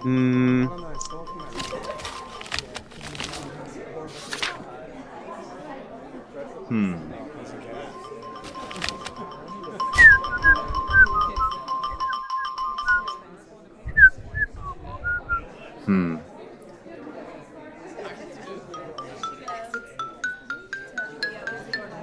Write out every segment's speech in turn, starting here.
Hmm. Hmm. Hmm.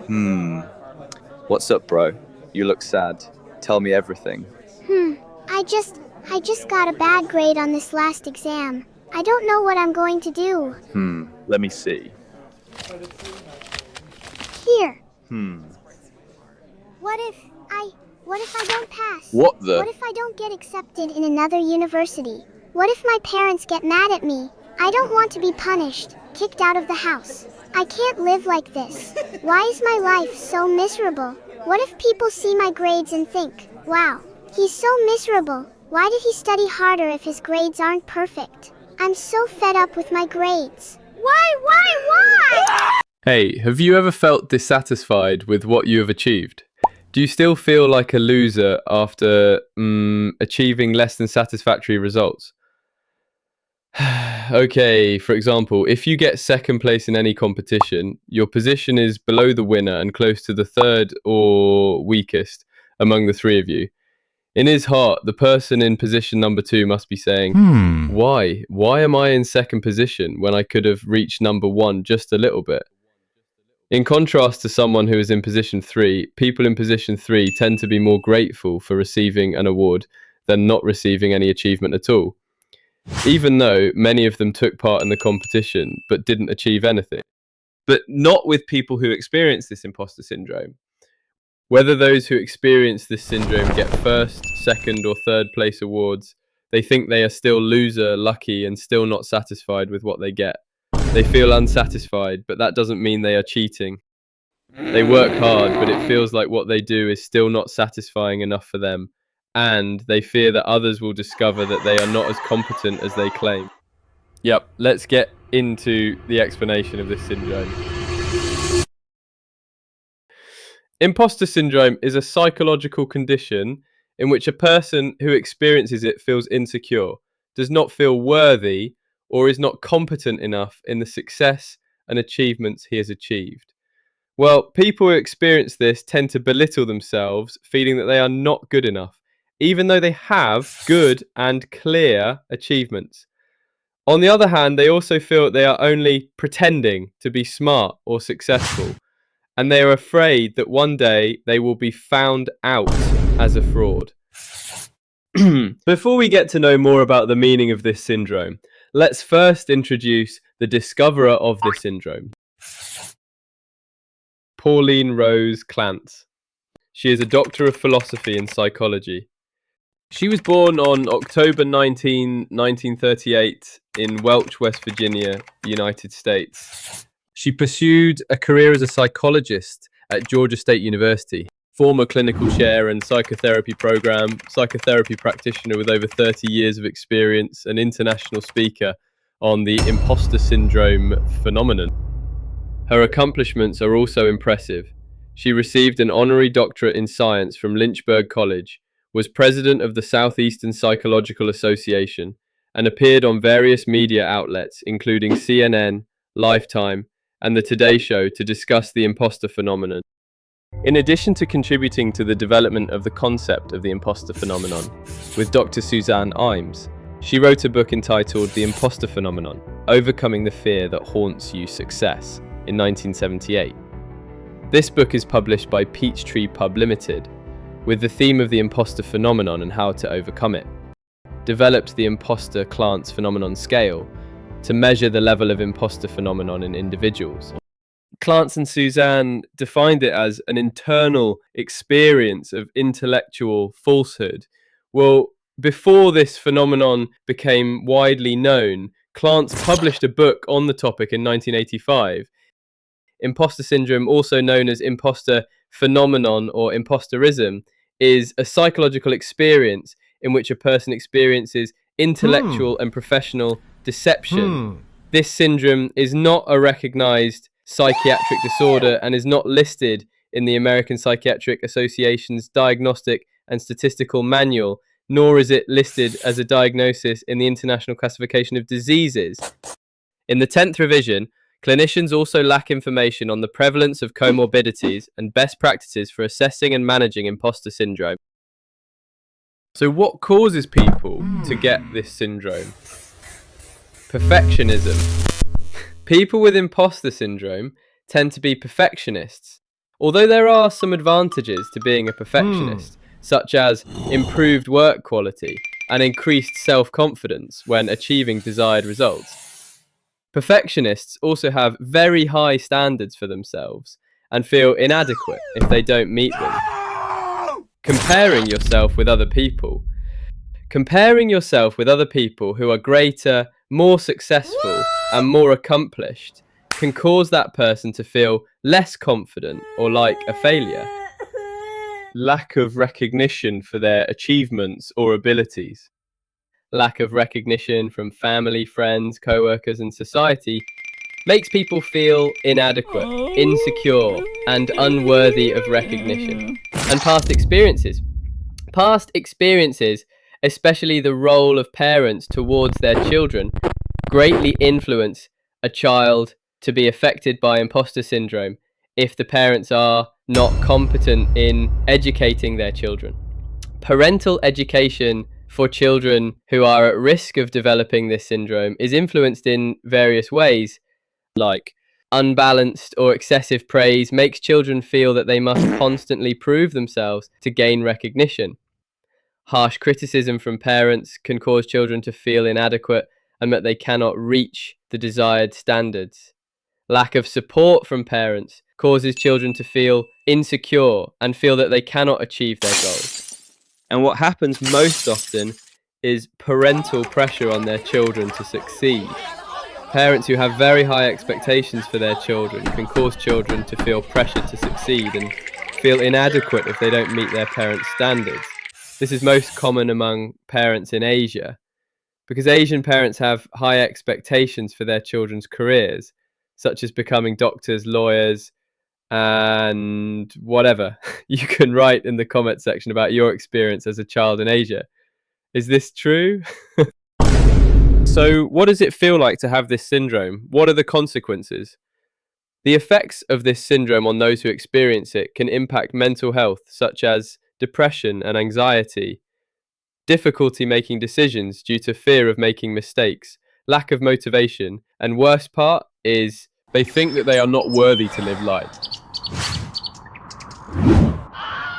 Hmm. What's up, bro? You look sad. Tell me everything. Hmm, I just, I just got a bad grade on this last exam. I don't know what I'm going to do. Let me see. Here, Hmm. what if I, what if I don't pass? What What the? if I don't get accepted in another university? What if my parents get mad at me? I don't want to be punished, kicked out of the house. I can't live like this. Why is my life so miserable? What if people see my grades and think, wow, he's so miserable. Why did he study harder if his grades aren't perfect? I'm so fed up with my grades. Why? Hey, have you ever felt dissatisfied with what you have achieved? Do you still feel like a loser after achieving less than satisfactory results? Okay, for example, if you get second place in any competition, your position is below the winner and close to the third or weakest among the three of you. In his heart, the person in position number two must be saying, Why? Why am I in second position when I could have reached number one just a little bit? In contrast to someone who is in position three, people in position three tend to be more grateful for receiving an award than not receiving any achievement at all, even though many of them took part in the competition but didn't achieve anything. But not with people who experience this imposter syndrome. Whether those who experience this syndrome get first, second, or third place awards, they think they are still loser, lucky, and still not satisfied with what they get. They feel unsatisfied, but that doesn't mean they are cheating. They work hard, but it feels like what they do is still not satisfying enough for them, and they fear that others will discover that they are not as competent as they claim. Yep, let's get into the explanation of this syndrome. Imposter syndrome is a psychological condition in which a person who experiences it feels insecure, does not feel worthy, or is not competent enough in the success and achievements he has achieved. Well, people who experience this tend to belittle themselves, feeling that they are not good enough, even though they have good and clear achievements. On the other hand, they also feel that they are only pretending to be smart or successful, and they are afraid that one day they will be found out as a fraud. Before we get to know more about the meaning of this syndrome, let's first introduce the discoverer of this syndrome, Pauline Rose Clance. She is a doctor of philosophy and psychology. She was born on October 1938 in Welch, West Virginia, United States. She pursued a career as a psychologist at Georgia State University, former clinical chair and psychotherapy program, psychotherapy practitioner with over 30 years of experience, an international speaker on the imposter syndrome phenomenon. Her accomplishments are also impressive. She received an honorary doctorate in science from Lynchburg College, was president of the Southeastern Psychological Association, and appeared on various media outlets, including CNN, Lifetime, and The Today Show, to discuss the imposter phenomenon. In addition to contributing to the development of the concept of the imposter phenomenon with Dr. Suzanne Imes, she wrote a book entitled The Imposter Phenomenon: Overcoming the Fear That Haunts You Success in 1978. This book is published by Peachtree Pub Limited, with the theme of the imposter phenomenon and how to overcome it. Developed the imposter Clance phenomenon scale to measure the level of imposter phenomenon in individuals. Clance and Suzanne defined it as an internal experience of intellectual falsehood. Well, before this phenomenon became widely known, Clance published a book on the topic in 1985. Imposter syndrome, also known as imposter phenomenon or imposterism, is a psychological experience in which a person experiences intellectual and professional deception. This syndrome is not a recognized psychiatric disorder and is not listed in the American Psychiatric Association's Diagnostic and Statistical Manual, nor is it listed as a diagnosis in the International Classification of Diseases. In the 10th revision, clinicians also lack information on the prevalence of comorbidities and best practices for assessing and managing imposter syndrome. So what causes people to get this syndrome? Perfectionism. People with imposter syndrome tend to be perfectionists, although there are some advantages to being a perfectionist, such as improved work quality and increased self-confidence when achieving desired results. Perfectionists also have very high standards for themselves and feel inadequate if they don't meet them. Comparing yourself with other people. Comparing yourself with other people who are greater, more successful, and more accomplished can cause that person to feel less confident or like a failure. Lack of recognition for their achievements or abilities. Lack of recognition from family, friends, co-workers, and society makes people feel inadequate, insecure, and unworthy of recognition. And past experiences. Past experiences, especially the role of parents towards their children, greatly influence a child to be affected by imposter syndrome if the parents are not competent in educating their children. Parental education for children who are at risk of developing this syndrome is influenced in various ways, like unbalanced or excessive praise makes children feel that they must constantly prove themselves to gain recognition. Harsh criticism from parents can cause children to feel inadequate and that they cannot reach the desired standards. Lack of support from parents causes children to feel insecure and feel that they cannot achieve their goals. And what happens most often is parental pressure on their children to succeed. Parents who have very high expectations for their children can cause children to feel pressured to succeed and feel inadequate if they don't meet their parents' standards. This is most common among parents in Asia, because Asian parents have high expectations for their children's careers, such as becoming doctors, lawyers, and whatever. You can write in the comment section about your experience as a child in Asia. Is this true? So, what does it feel like to have this syndrome? What are the consequences? The effects of this syndrome on those who experience it can impact mental health, such as depression and anxiety, difficulty making decisions due to fear of making mistakes, lack of motivation, and worst part is they think that they are not worthy to live life.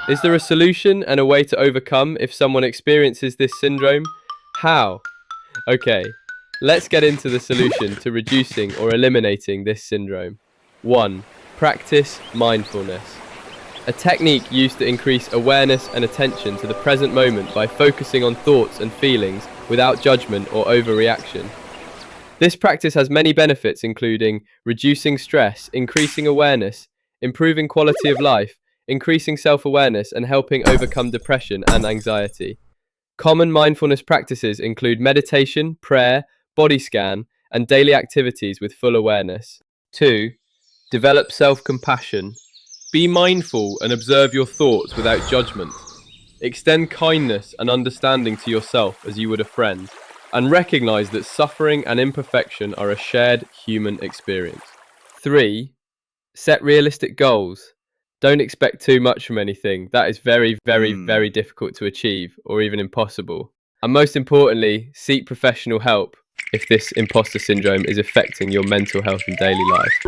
Is there a solution and a way to overcome if someone experiences this syndrome? How? Okay, let's get into the solution to reducing or eliminating this syndrome. 1. Practice mindfulness. A technique used to increase awareness and attention to the present moment by focusing on thoughts and feelings without judgment or overreaction. This practice has many benefits, including reducing stress, increasing awareness, improving quality of life, increasing self-awareness, and helping overcome depression and anxiety. Common mindfulness practices include meditation, prayer, body scan, and daily activities with full awareness. 2. Develop self-compassion. Be mindful and observe your thoughts without judgment. Extend kindness and understanding to yourself as you would a friend, and recognize that suffering and imperfection are a shared human experience. 3. Set realistic goals. Don't expect too much from anything. That is very, very difficult to achieve, or even impossible. And most importantly, seek professional help if this imposter syndrome is affecting your mental health and daily life.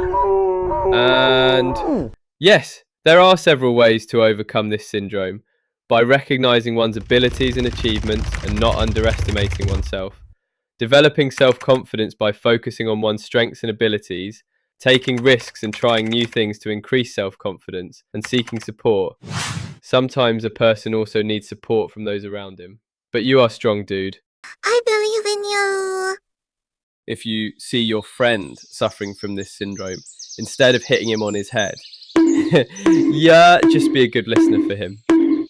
And yes, there are several ways to overcome this syndrome by recognizing one's abilities and achievements and not underestimating oneself, developing self-confidence by focusing on one's strengths and abilities, taking risks and trying new things to increase self-confidence, and seeking support. Sometimes a person also needs support from those around him. But you are strong, dude. I believe in you. If you see your friend suffering from this syndrome, instead of hitting him on his head, yeah, just be a good listener for him.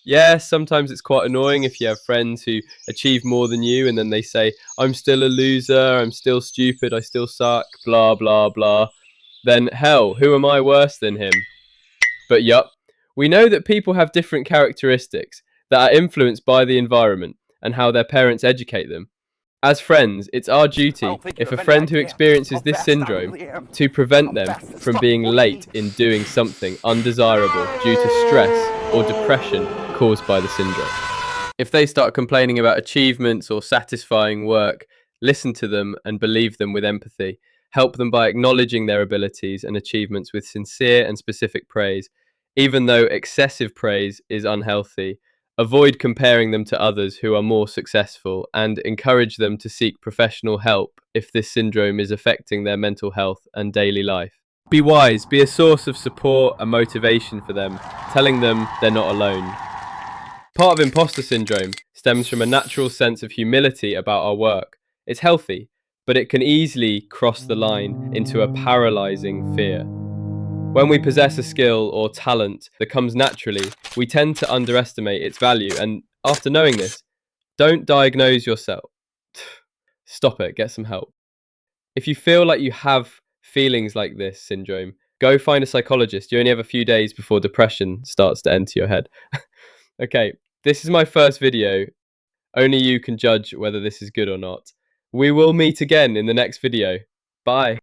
Yeah, sometimes it's quite annoying if you have friends who achieve more than you and then they say, I'm still a loser, I'm still stupid, I still suck, blah, blah, blah. Then hell, who am I worse than him? But yup, we know that people have different characteristics that are influenced by the environment, and how their parents educate them. As friends, it's our duty, if a friend who experiences this syndrome, to prevent them from being late in doing something undesirable due to stress or depression caused by the syndrome. If they start complaining about achievements or satisfying work, listen to them and believe them with empathy. Help them by acknowledging their abilities and achievements with sincere and specific praise. Even though excessive praise is unhealthy, avoid comparing them to others who are more successful, and encourage them to seek professional help if this syndrome is affecting their mental health and daily life. Be wise, be a source of support and motivation for them, telling them they're not alone. Part of imposter syndrome stems from a natural sense of humility about our work. It's healthy, but it can easily cross the line into a paralyzing fear. When we possess a skill or talent that comes naturally, we tend to underestimate its value. And after knowing this, don't diagnose yourself. Stop it, get some help. If you feel like you have feelings like this syndrome, go find a psychologist. You only have a few days before depression starts to enter your head. Okay, this is my first video. Only you can judge whether this is good or not. We will meet again in the next video. Bye.